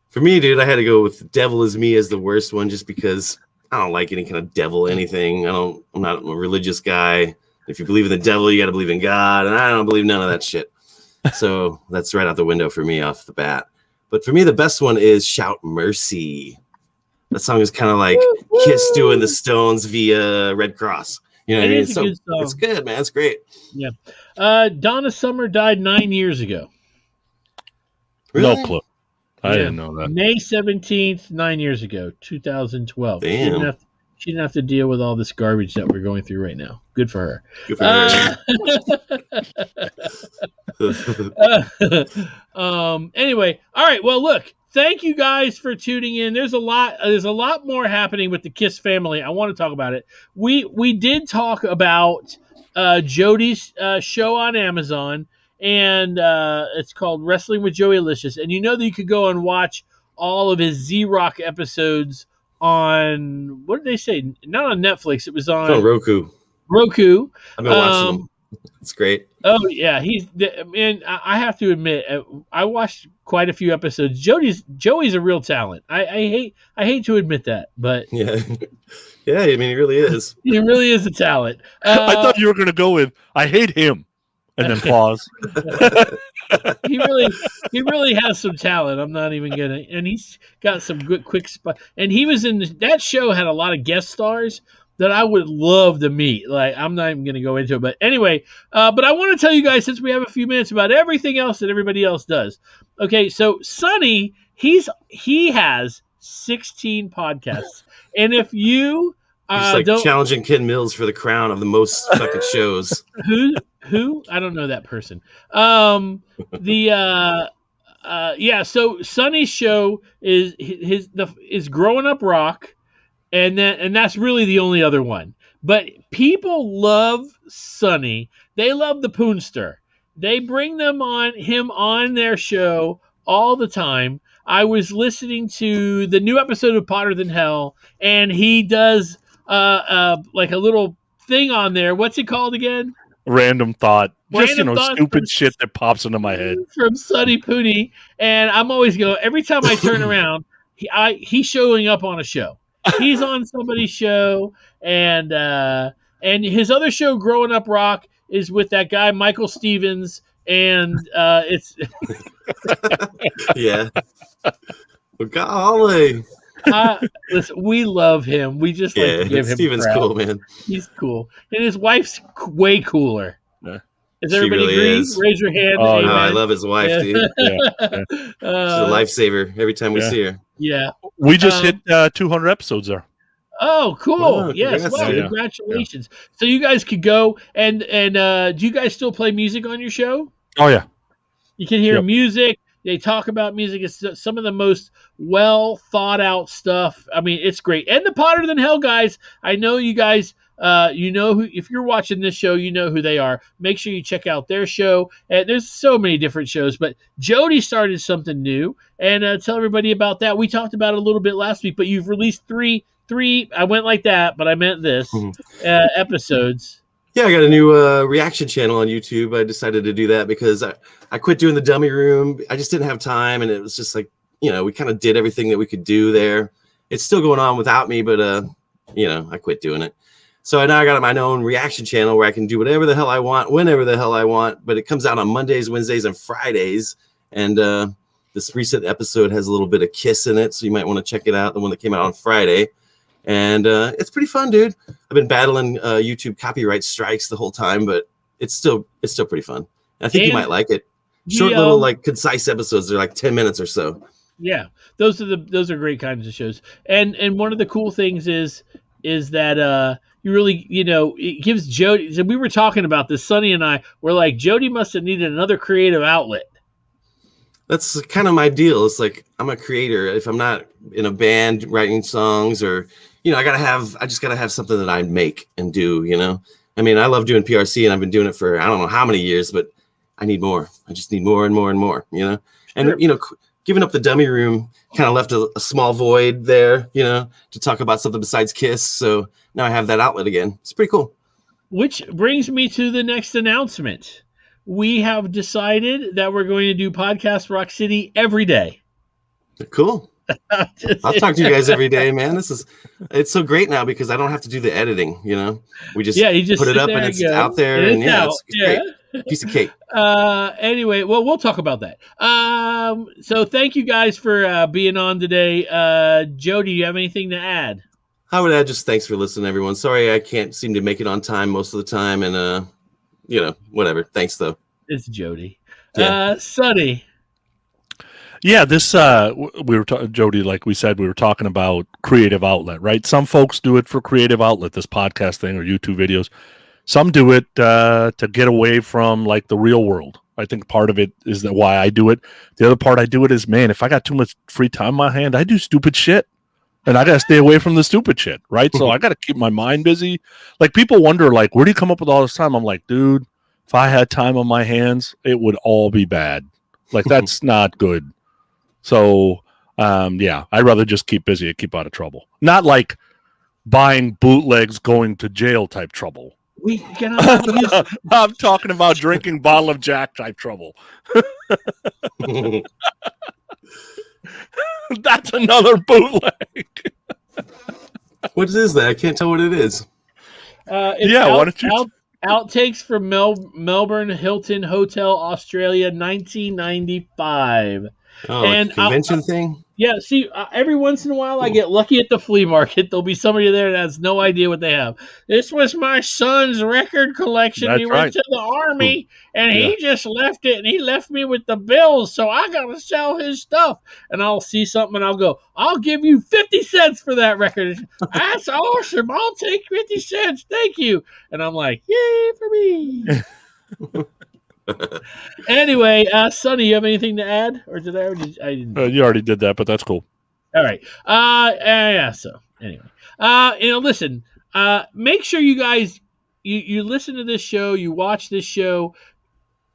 For me, dude, I had to go with Devil Is Me as the worst one just because I don't like any kind of devil anything. I'm not a religious guy. If you believe in the devil, you got to believe in God, and I don't believe none of that shit. So that's right out the window for me off the bat. But for me, the best one is Shout Mercy. That song is kind of like Kiss doing the Stones via Red Cross. You know what I mean? It's a good song. It's good, man. It's great. Yeah. Donna Summer died 9 years ago. Really? No clue. I didn't know that. May 17th, 9 years ago, 2012. Damn. She didn't have to deal with all this garbage that we're going through right now. Good for her. Good for her. Anyway, all right. Well, look. Thank you guys for tuning in. There's a lot more happening with the Kiss family. I want to talk about it. We did talk about Jody's show on Amazon, and it's called Wrestling with Joey Alicious. And you know that you could go and watch all of his Z-Rock episodes on, what did they say? Not on Netflix. It was on Roku. Roku. I've been watching them. It's great. Oh yeah, and I have to admit, I watched quite a few episodes. Joey's a real talent. I hate to admit that, but yeah. I mean, he really is. He really is a talent. I thought you were going to go with "I hate him," and then pause. He really has some talent. I'm not even gonna, and he's got some good quick spot. And he was in that show, had a lot of guest stars that I would love to meet. Like, I'm not even going to go into it. But anyway, but I want to tell you guys, since we have a few minutes, about everything else that everybody else does. Okay, so Sonny, he has 16 podcasts. And if you don't challenging Ken Mills for the crown of the most fucking shows. Who? I don't know that person. So Sonny's show is Growing Up Rock. And that's really the only other one. But people love Sonny. They love the Poonster. They bring him on their show all the time. I was listening to the new episode of Hotter Than Hell, and he does like a little thing on there. What's it called again? Random thought. Stupid shit that pops into my head. From Sonny Pooney. And I'm always going, every time I turn around, he's showing up on a show. He's on somebody's show, and his other show, Growing Up Rock, is with that guy Michael Stevens, and it's yeah. Golly. Listen, we love him. We just like to give him Steven's crap. cool, man. He's cool, and his wife's way cooler. Yeah. Does She everybody really agree? is. Raise your hand. Oh, Amen. I love his wife, Yeah. dude. She's a lifesaver every time we see her. Yeah. We just hit 200 episodes there. Oh, cool! Wow, Yes, congrats. wow, congratulations! So you guys could go and do you guys still play music on your show? Oh yeah, you can hear music. They talk about music. It's some of the most well thought out stuff. I mean, it's great. And the Potter Than Hell guys. I know you guys. You know who. If you're watching this show, you know who they are. Make sure you check out their show. There's so many different shows, but Jody started something new, and tell everybody about that. We talked about it a little bit last week, but you've released three. I went like that, but I meant this episodes. Yeah, I got a new reaction channel on YouTube. I decided to do that because I quit doing the dummy room. I just didn't have time, and it was just like, we kind of did everything that we could do there. It's still going on without me, but I quit doing it. So now I got my own reaction channel where I can do whatever the hell I want, whenever the hell I want. But it comes out on Mondays, Wednesdays, and Fridays. And this recent episode has a little bit of Kiss in it, so you might want to check it out. The one that came out on Friday. And it's pretty fun, dude. I've been battling YouTube copyright strikes the whole time, but it's still pretty fun. I think you might like it. Short, little, like concise episodes. They're like 10 minutes or so. Yeah, those are great kinds of shows. And one of the cool things is that you really, it gives Jody. So we were talking about this, Sonny and I. We're like, Jody must have needed another creative outlet. That's kind of my deal. It's like I'm a creator. If I'm not in a band writing songs or I just gotta have something that I make and do, I mean, I love doing PRC and I've been doing it for, I don't know how many years, but I need more. I just need more and more and more, and, giving up the dummy room kind of left a small void there, to talk about something besides Kiss. So now I have that outlet again. It's pretty cool. Which brings me to the next announcement. We have decided that we're going to do Podcast Rock City every day. Cool. I'll talk to you guys every day, man. It's so great now because I don't have to do the editing. We just put it up and it's out there, and it's great. Piece of cake. Anyway, well, we'll talk about that. So thank you guys for being on today. Jody, do you have anything to add? I would add just thanks for listening, everyone. Sorry I can't seem to make it on time most of the time, and whatever. Thanks though. It's Jody. Yeah. Sonny. Yeah, this we were Jody, like we said, we were talking about creative outlet, right? Some folks do it for creative outlet, this podcast thing or YouTube videos. Some do it to get away from like the real world. I think part of it is that why I do it. The other part I do it is, man, if I got too much free time in my hand, I do stupid shit. And I got to stay away from the stupid shit, right? So I got to keep my mind busy. Like people wonder, like, where do you come up with all this time? I'm like, dude, if I had time on my hands, it would all be bad. Like that's not good. So, I'd rather just keep busy and keep out of trouble. Not like buying bootlegs, going to jail type trouble. I'm talking about drinking bottle of Jack type trouble. That's another bootleg. What is that? I can't tell what it is. Why don't you... Outtakes from Melbourne Hilton Hotel, Australia, 1995. Oh, and convention thing? Yeah, see, every once in a while I get lucky at the flea market. There'll be somebody there that has no idea what they have. This was my son's record collection. That's he went to the Army, and he just left it, and he left me with the bills, so I got to sell his stuff. And I'll see something, and I'll go, I'll give you 50 cents for that record. That's awesome. I'll take 50 cents. Thank you. And I'm like, yay for me. Anyway, Sonny, you have anything to add, or did I didn't? You already did that, but that's cool. All right. So anyway, listen. Make sure you guys you listen to this show, you watch this show,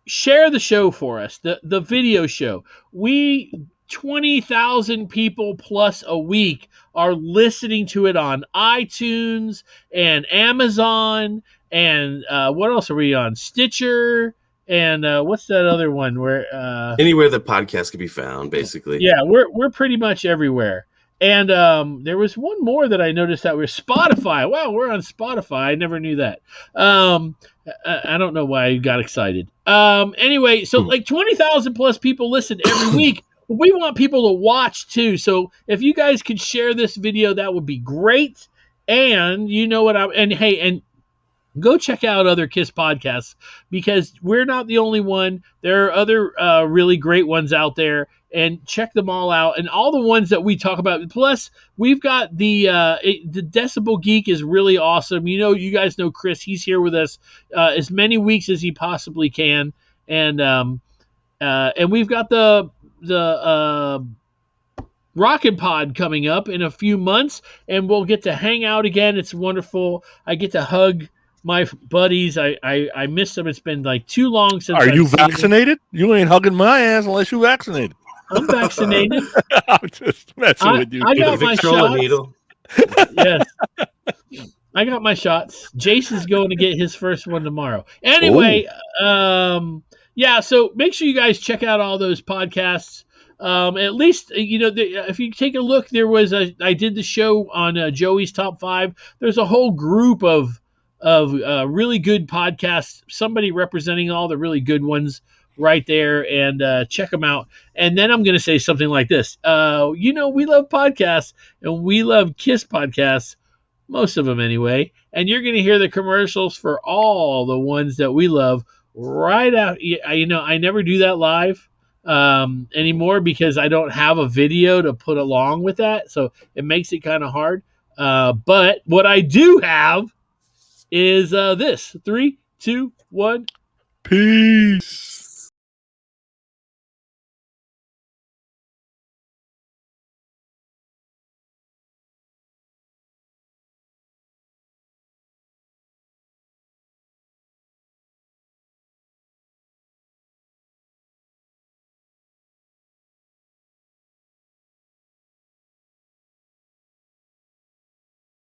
share the show for us. The video show. 20,000 people plus a week are listening to it on iTunes and Amazon, and what else are we on? Stitcher. And what's that other one where anywhere the podcast can be found, basically. Yeah, we're pretty much everywhere. And there was one more that I noticed that was Spotify. Wow, we're on Spotify. I never knew that. I don't know why I got excited. Anyway, so like 20,000 plus people listen every week. we want people to watch too. So if you guys could share this video, that would be great. And you know what and go check out other KISS podcasts, because we're not the only one. There are other really great ones out there, and check them all out. And all the ones that we talk about. Plus, we've got the Decibel Geek is really awesome. You guys know Chris. He's here with us as many weeks as he possibly can. And we've got the Rockin' Pod coming up in a few months, and we'll get to hang out again. It's wonderful. I get to hug my buddies. I miss them. It's been like too long since. Are you vaccinated? You ain't hugging my ass unless you're vaccinated. I'm vaccinated. I'm just messing with you. I got my shots. Needle. Yes. I got my shots. Jason's going to get his first one tomorrow. Anyway, yeah, so make sure you guys check out all those podcasts. At least, if you take a look, I did the show on Joey's Top 5. There's a whole group of really good podcasts, somebody representing all the really good ones right there, and check them out. And then I'm going to say something like this. We love podcasts, and we love KISS podcasts, most of them anyway. And you're going to hear the commercials for all the ones that we love right out. I never do that live anymore because I don't have a video to put along with that. So it makes it kind of hard. But what I do have is this. 3, 2, 1. Peace.